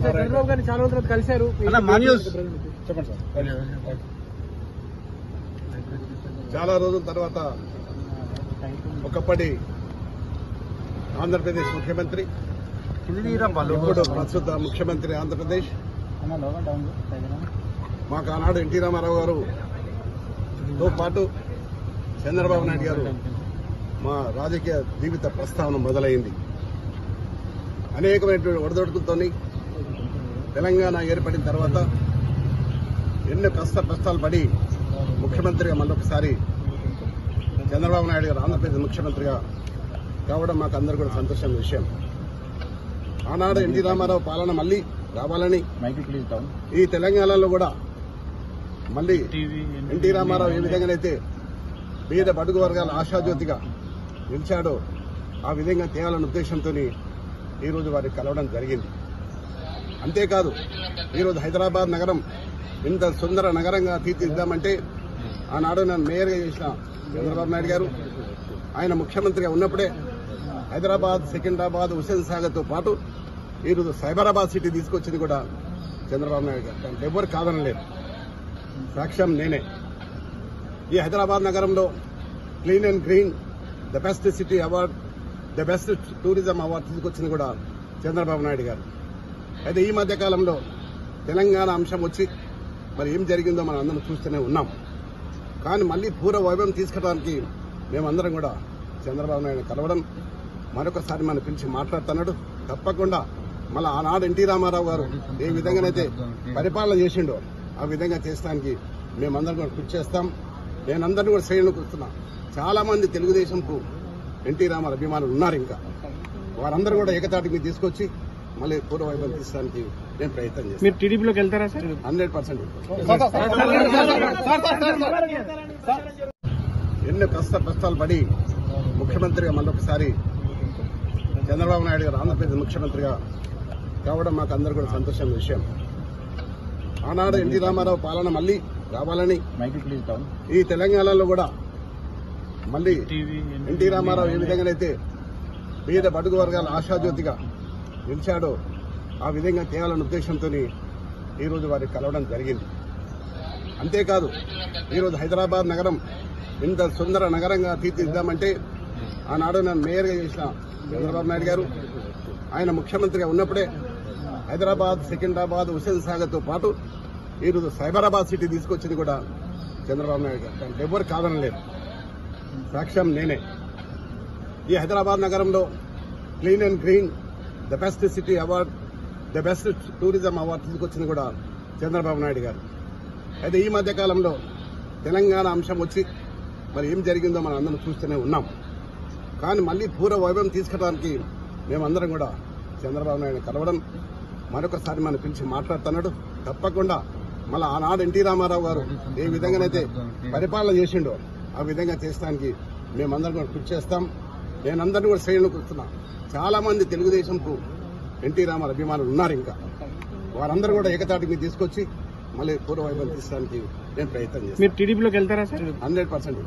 చంద్రబాబు గారిని చాలా రోజులు కలిశారు. చెప్పండి సార్. చాలా రోజుల తర్వాత ఒకప్పటి ఆంధ్రప్రదేశ్ ముఖ్యమంత్రి, ఇప్పుడు ప్రస్తుత ముఖ్యమంత్రి ఆంధ్రప్రదేశ్, మాకు ఆనాడు ఎన్టీ రామారావు గారుతో పాటు చంద్రబాబు నాయుడు గారు మా రాజకీయ జీవిత ప్రస్థానం మొదలైంది. అనేకమైనటువంటి ఒడదొడుకులతో తెలంగాణ ఏర్పడిన తర్వాత ఎన్నో కష్టాలు పడి ముఖ్యమంత్రిగా మళ్ళొకసారి చంద్రబాబు నాయుడు గారు ఆంధ్రప్రదేశ్ ముఖ్యమంత్రిగా కావడం మాకు అందరూ కూడా సంతోషమైన విషయం. ఆనాడు ఎన్టీ రామారావు పాలన మళ్లీ రావాలని ఈ తెలంగాణలో కూడా మళ్లీ ఎన్టీ రామారావు ఏ విధంగానైతే పేద బడుగు వర్గాల ఆశాజ్యోతిగా నిలిచాడో ఆ విధంగా తేవాలన్న ఉద్దేశంతో ఈరోజు వారికి కలవడం జరిగింది. అంతేకాదు ఈరోజు హైదరాబాద్ నగరం ఇంత సుందర నగరంగా తీర్చిదిద్దామంటే ఆనాడు నన్ను మేయర్గా చేసిన చంద్రబాబు నాయుడు గారు, ఆయన ముఖ్యమంత్రిగా ఉన్నప్పుడే హైదరాబాద్, సికింద్రాబాద్, హుస్సేన్ సాగర్తో పాటు ఈరోజు సైబరాబాద్ సిటీ తీసుకొచ్చింది కూడా చంద్రబాబు నాయుడు గారు. దాంట్లో ఎవరు కాదనలేదు, సాక్ష్యం నేనే. ఈ హైదరాబాద్ నగరంలో clean and green the best city award, the best tourism award తీసుకొచ్చింది కూడా చంద్రబాబు నాయుడు గారు. అయితే ఈ మధ్య కాలంలో తెలంగాణ అంశం వచ్చి మరి ఏం జరిగిందో మనం అందరం చూస్తూనే ఉన్నాం. కానీ మళ్లీ పూర్వ వైభవం తీసుకురావడానికి మేమందరం కూడా చంద్రబాబు నాయుడు కలవడం, మరొకసారి మనం పిలిచి మాట్లాడుతున్నాడు. తప్పకుండా మళ్ళీ ఆనాడు ఎన్టీ రామారావు గారు ఏ విధంగానైతే పరిపాలన చేసిండో ఆ విధంగా చేసడానికి మేమందరం కూడా కృషి చేస్తాం. నేనందరినీ కూడా శ్రేణులకు వస్తున్నా. చాలా మంది తెలుగుదేశంకు ఎన్టీ రామారావు అభిమానులు ఉన్నారు. ఇంకా వారందరూ కూడా ఏకతాటికి తీసుకొచ్చి మళ్ళీ పూర్వ వైభవం తీసడానికి నేను ప్రయత్నం చేస్తాను. మీరు టీడీపీలోకి వెళ్తారా సార్? 100%. ఎన్నో కష్టాలు పడి ముఖ్యమంత్రిగా మళ్ళొకసారి చంద్రబాబు నాయుడు గారు ఆంధ్రప్రదేశ్ ముఖ్యమంత్రిగా కావడం మాకు అందరూ కూడా సంతోషమైన విషయం. ఆనాడు ఎన్టీ రామారావు పాలన మళ్లీ రావాలని ఈ తెలంగాణలో కూడా మళ్లీ ఎన్టీ రామారావు ఏ విధంగానైతే పేద బడుగు వర్గాల ఆశాజ్యోతిగా నిలిచాడో ఆ విధంగా తేవాలన్న ఉద్దేశంతో ఈరోజు వారికి కలవడం జరిగింది. అంతేకాదు ఈరోజు హైదరాబాద్ నగరం ఇంత సుందర నగరంగా తీర్చిదిద్దామంటే ఆనాడు నన్ను మేయర్గా చేసిన చంద్రబాబు నాయుడు గారు, ఆయన ముఖ్యమంత్రిగా ఉన్నప్పుడే హైదరాబాద్, సికింద్రాబాద్, హుస్సేన్ సాగర్తో పాటు ఈరోజు సైబరాబాద్ సిటీ తీసుకొచ్చింది కూడా చంద్రబాబు నాయుడు గారు. దాంట్లో ఎవరు కాదనలేదు, సాక్ష్యం నేనే. ఈ హైదరాబాద్ నగరంలో clean and green the best city award, the best tourism award తీసుకొచ్చింది కూడా చంద్రబాబు నాయుడు గారు. అయితే ఈ మధ్య కాలంలో తెలంగాణ అంశం వచ్చి మరి ఏం జరిగిందో మనం అందరం చూస్తూనే ఉన్నాం. కానీ మళ్లీ పూర్వ వైభవం తీసుకురావడానికి మేమందరం కూడా చంద్రబాబు నాయుడు కలవడం, మరొకసారి మనం పిలిచి మాట్లాడుతున్నాడు. తప్పకుండా మళ్ళీ ఆనాడు ఎన్టీ రామారావు గారు ఏ విధంగానైతే పరిపాలన చేసిండో ఆ విధంగా చేసడానికి మేమందరం కూడా కృషి చేస్తాం. నేనందరినీ కూడా శ్రేణులకు వస్తున్నా. చాలా మంది తెలుగుదేశంకు ఎన్టీ రామారావు అభిమానులు ఉన్నారు. ఇంకా వారందరూ కూడా ఏకతాటికి తీసుకొచ్చి మళ్ళీ పూర్వ వైభవం తీసడానికి నేను ప్రయత్నం చేస్తాను. మీరు టీడీపీలోకి వెళ్తారా సార్? 100%.